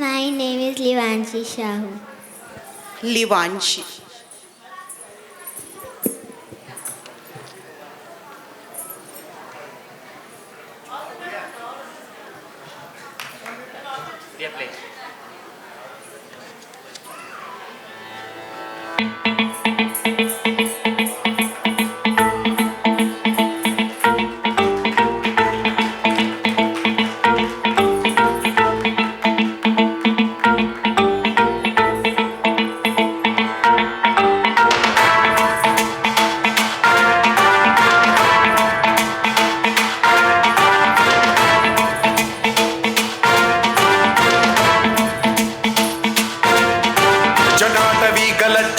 My name is Livanshi Shahu. Livanshi.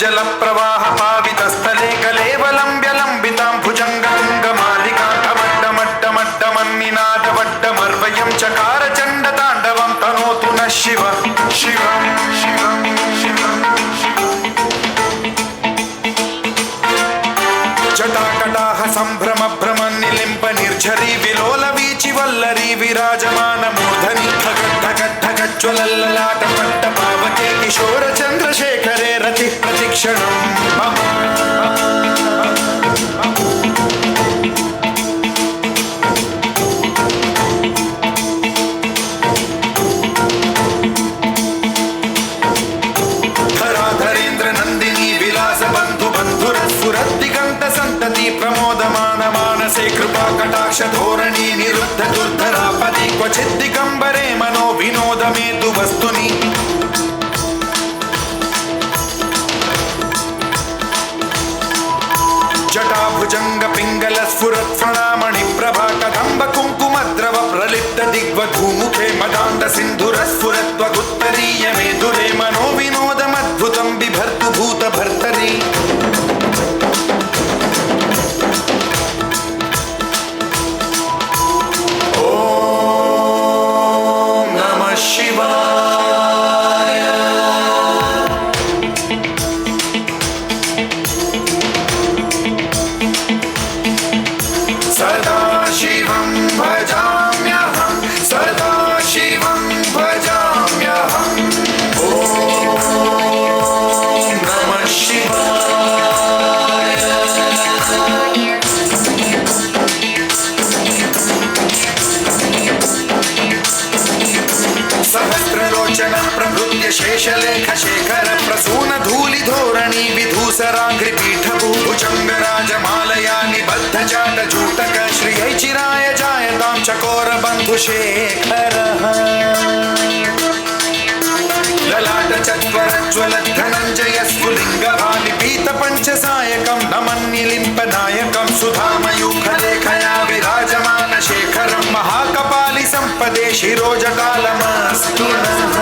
जल प्रवाह पावितस्थले कलेवलंब्यलंबितां भुजंगांगमालिकांडमड्डमड्डमड्डमन्निनादवड्डमर्वयं चकार चण्डताण्डवं तनोतु नः शिव शिवं शिवं शिवं जटाकटाह सम्भ्रम भ्रमन्निलिम्प निर्झरी विलोल वीचि वल्लरी विराजमान मूर्धनि ढगढगढगज्ज्वलल्ललाट पट्टपावके किशोर चन्द्रशेखरे रति प्रतिक्षणं मम धराधरेन्द्र नन्दिनी विलास बन्धु बन्धुरस्फुरद्दिगन्त सन्तति प्रमोदमान मानसे कृपा कटाक्ष धोरणी निरुद्ध दुर्धरापदि क्वचित् दिगम्बरे मनो विनोद मेतु वस्तुनि जटाभुजंग पिंगल स्फुरत् फणामणि प्रभा कदम्ब कुंकुमद्रव प्रलिप्त दिग्वधूमुखे मदान्त सिन्धुर स्फुरत्वगुत्तरीय मेधुरे मनो विनोदमद्भुतं बिभर्तु भूत भर्तरि ओम नमः शिवाय सदा शिवं भजाम्यहं सदा शिवं भजाम्यहम् ॐ नमः शिवाय सहस्रलोचन प्रभृत्य शेषलेख शेखर प्रसून धूलि धोरणी विधूसराग्रि पीठभूभुजंग राजमालया निबद्ध जाट जूटक श्रियै चिराय जायतां चकोर बन्धु शेखरः ललाट चत्वरज्वल धनञ्जय स्फुलिङ्ग भालिपीत पञ्चसायकं नमन्निलिम्प नायकं सुधामयूखलेखया विराजमान शेखरं महाकपालि सम्पदे शिरोजटालमस्तु नः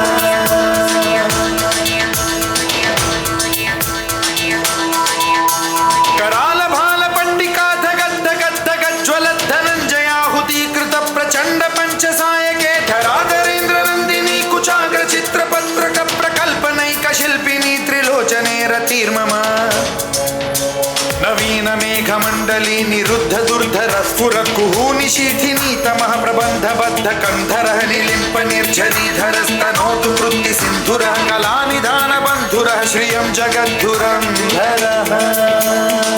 कराल भाल पट्टिका धगद्धगद्धगज्ज्वलत् धनञ्जयाहुतीकृत प्रचण्ड पञ्चसायके धराधरेन्द्र नन्दिनी कुचाग्र चित्रपत्रक प्रकल्पनैक शिल्पिनी त्रिलोचने रतिर्मम नवीन मेघमण्डली निरुद्ध दुर्धर स्फुर कुहूनि शीथिनी तमः प्रबन्ध बद्ध कन्धरः निलिम्प निर्झरीधरस्तनोतु वृत्ति सिन्धुरः कलानिधान बन्धुरः श्रियं जगद्धुरं धरः